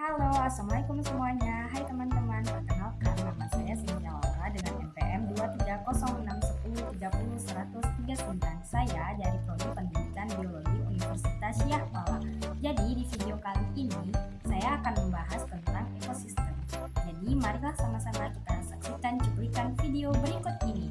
Halo, assalamualaikum semuanya. Hai teman-teman, perkenalkan nama saya Cynthia Laura dengan NPM 23061030139. Saya dari Prodi Pendidikan Biologi Universitas Syah Malang. Jadi di video kali ini saya akan membahas tentang ekosistem. Jadi marilah sama-sama kita saksikan cuplikan video berikut ini.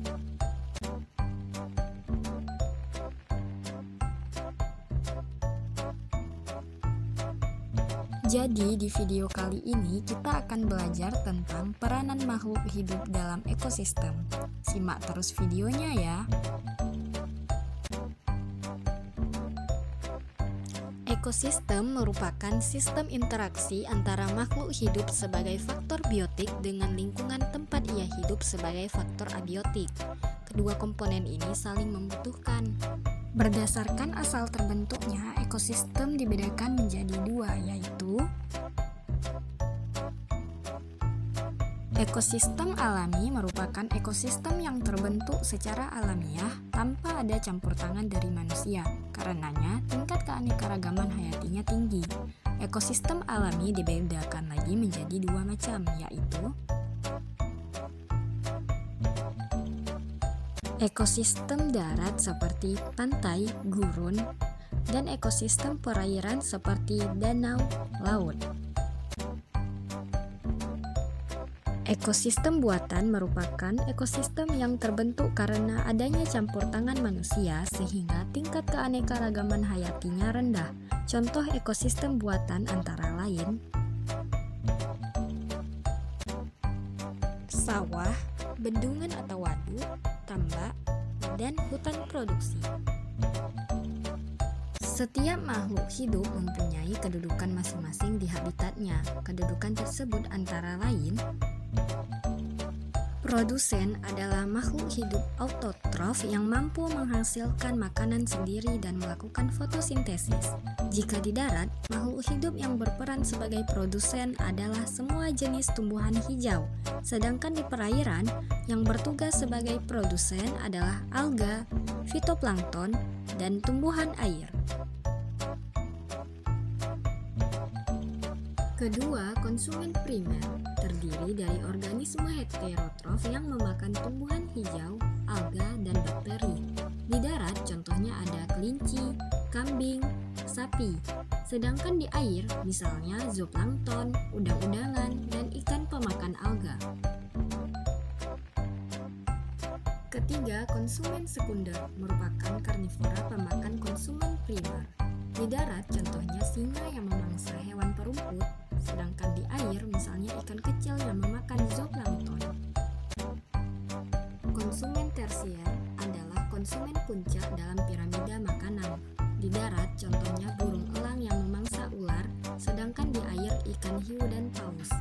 Jadi di video kali ini kita akan belajar tentang peranan makhluk hidup dalam ekosistem. Simak terus videonya ya. Ekosistem merupakan sistem interaksi antara makhluk hidup sebagai faktor biotik dengan lingkungan tempat ia hidup sebagai faktor abiotik. Kedua komponen ini saling membutuhkan. Berdasarkan asal terbentuknya, ekosistem dibedakan menjadi dua, yaitu ekosistem alami merupakan ekosistem yang terbentuk secara alamiah tanpa ada campur tangan dari manusia. Karenanya, tingkat keanekaragaman hayatinya tinggi. Ekosistem alami dibedakan lagi menjadi dua macam, yaitu ekosistem darat seperti pantai, gurun, dan ekosistem perairan seperti danau, laut. Ekosistem buatan merupakan ekosistem yang terbentuk karena adanya campur tangan manusia sehingga tingkat keanekaragaman hayatinya rendah. Contoh ekosistem buatan antara lain sawah, bendungan atau waduk, tambak, dan hutan produksi. Setiap makhluk hidup mempunyai kedudukan masing-masing di habitatnya. Kedudukan tersebut antara lain: produsen adalah makhluk hidup autotrof yang mampu menghasilkan makanan sendiri dan melakukan fotosintesis. Jika di darat, makhluk hidup yang berperan sebagai produsen adalah semua jenis tumbuhan hijau. Sedangkan di perairan, yang bertugas sebagai produsen adalah alga, fitoplankton, dan tumbuhan air. Kedua, konsumen primer terdiri dari organisme heterotrof yang memakan tumbuhan hijau, alga, dan bakteri. Di darat, contohnya ada kelinci, kambing, sapi. Sedangkan di air, misalnya zooplankton, udang-udangan, dan ikan pemakan alga. Ketiga, konsumen sekunder merupakan karnivora pemakan konsumen primer. Di darat, contohnya singa yang memangsa hewan perumput, sedangkan di air, misalnya ikan kecil yang memakan zooplankton. Konsumen tersier adalah konsumen puncak dalam piramida makanan. Di darat, contohnya burung elang yang memangsa ular, sedangkan di air ikan hiu dan paus.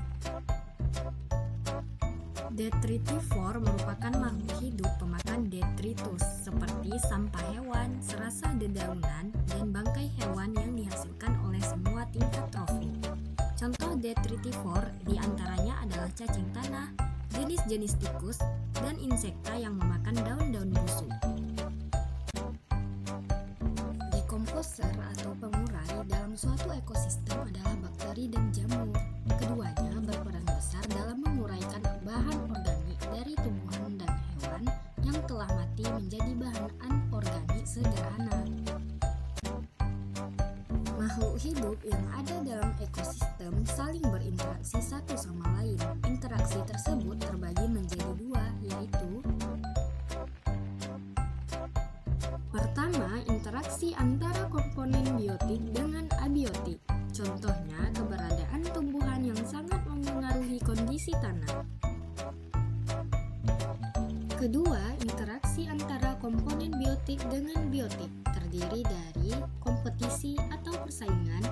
Detritivore merupakan makhluk hidup pemakan detritus seperti sampah hewan, serasa dedaunan, dan bangkai hewan yang dihasilkan oleh semua tingkat trofi. Contoh detritivore diantaranya adalah cacing tanah, jenis-jenis tikus, dan insekta yang memakan daun-daun busuk. Decomposer atau pengurai dalam suatu ekosistem adalah bakteri dan jamur. Keduanya berperan besar dalam menguraikan bahan organik dari tumbuhan dan hewan yang telah mati menjadi bahan anorganik sederhana. Makhluk hidup yang ada dalam ekosistem saling berinteraksi satu sama lain. Interaksi tersebut terbagi menjadi dua, yaitu pertama, interaksi antara komponen biotik dengan abiotik. Contohnya, keberadaan tumbuhan yang sangat memengaruhi kondisi tanah. Kedua, interaksi antara komponen biotik dengan biotik terdiri dari kompetisi atau persaingan,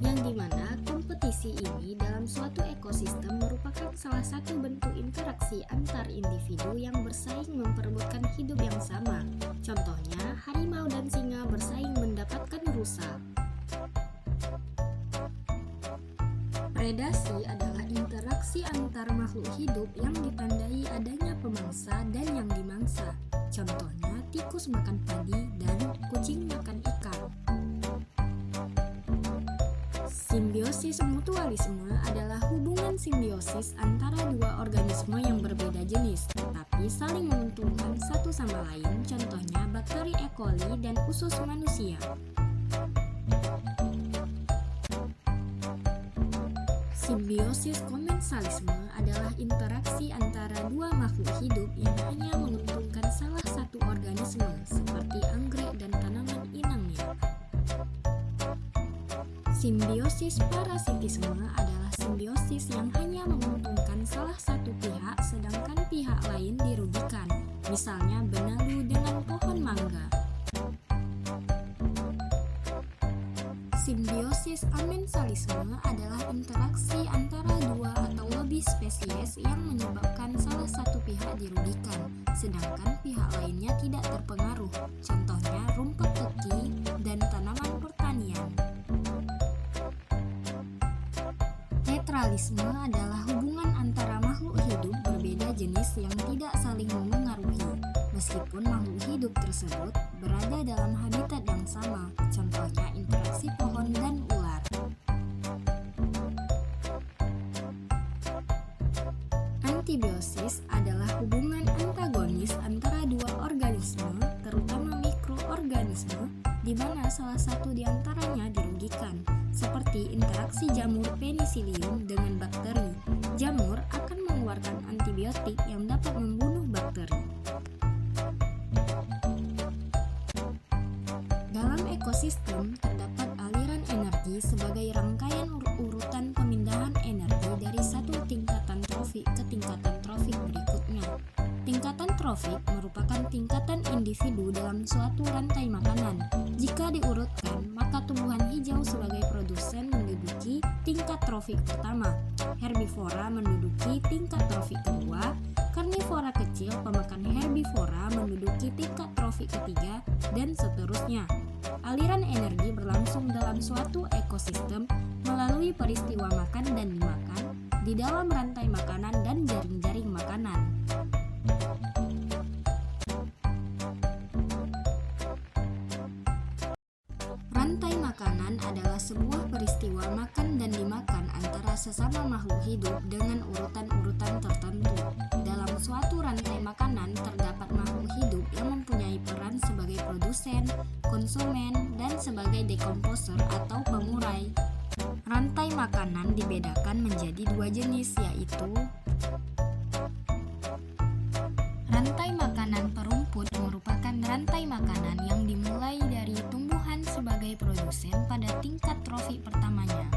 yang dimana kompetisi ini dalam suatu ekosistem merupakan salah satu bentuk interaksi antar individu yang bersaing memperebutkan hidup yang sama. Contohnya, harimau dan singa bersaing mendapatkan rusa. Predasi adalah interaksi antar makhluk hidup yang ditandai adanya pemangsa dan yang dimangsa. Contohnya, tikus makan padi dan kucing makan ikan. Simbiosis Simbiosis mutualisme adalah hubungan simbiosis antara dua organisme yang berbeda jenis, tetapi saling menguntungkan satu sama lain, contohnya bakteri E. coli dan usus manusia. Simbiosis komensalisme adalah interaksi antara dua makhluk hidup yang hanya menguntungkan salah satu organisme, seperti anggrek dan tanaman inangnya. Simbiosis parasitisme adalah simbiosis yang hanya menguntungkan salah satu pihak sedangkan pihak lain dirugikan, misalnya benalu dengan pohon mangga. Simbiosis amensalisme adalah interaksi antara dua atau lebih spesies yang menyebabkan salah satu pihak dirugikan, sedangkan pihak lainnya tidak terpengaruh, contohnya rumput teki dan tanaman pertanian. Netralisme adalah hubungan antara makhluk hidup berbeda jenis yang tidak saling memengaruhi, meskipun makhluk hidup tersebut berada dalam habitat yang sama, contohnya interaksi pohon dan ular. Antibiosis adalah hubungan antagonis antara dua organisme, terutama mikroorganisme, di mana salah satu di antaranya dirugikan, seperti interaksi jamur penicillium dengan bakteri. Jamur akan mengeluarkan antibiotik yang dapat membunuh bakteri. Dalam ekosistem terdapat aliran energi sebagai rangkaian urutan pemindahan energi dari satu tingkatan trofik ke tingkatan trofik berikutnya. Tingkatan trofik merupakan tingkatan individu dalam suatu rantai makanan. Jika diurutkan, maka tumbuhan hijau sebagai produsen menduduki tingkat trofik pertama, herbivora menduduki tingkat trofik kedua, karnivora kecil pemakan herbivora menduduki tingkat trofik ketiga, dan seterusnya. Aliran energi berlangsung dalam suatu ekosistem melalui peristiwa makan dan dimakan di dalam rantai makanan dan jaring-jaring makanan. Rantai makanan adalah sebuah peristiwa makan dan dimakan antara sesama makhluk hidup dengan urutan-urutan tertentu. Dalam suatu rantai makanan terdapat makhluk hidup yang mempunyai peran sebagai produsen, konsumen, dan sebagai dekomposer atau pengurai. Rantai makanan dibedakan menjadi dua jenis, yaitu rantai makanan perumput merupakan rantai makanan yang dimulai dari tumbuhan sebagai produsen pada tingkat trofik pertamanya.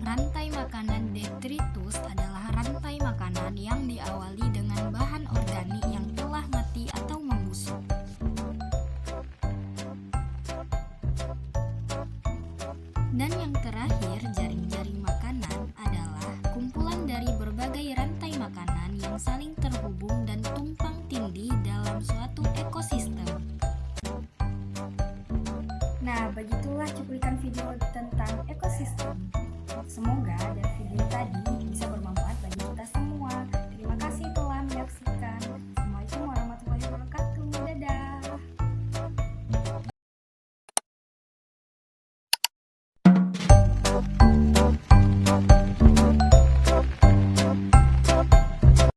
Rantai makanan detritus adalah rantai makanan yang diawali dengan bahan organik yang telah mati atau membusuk. Dan yang terakhir,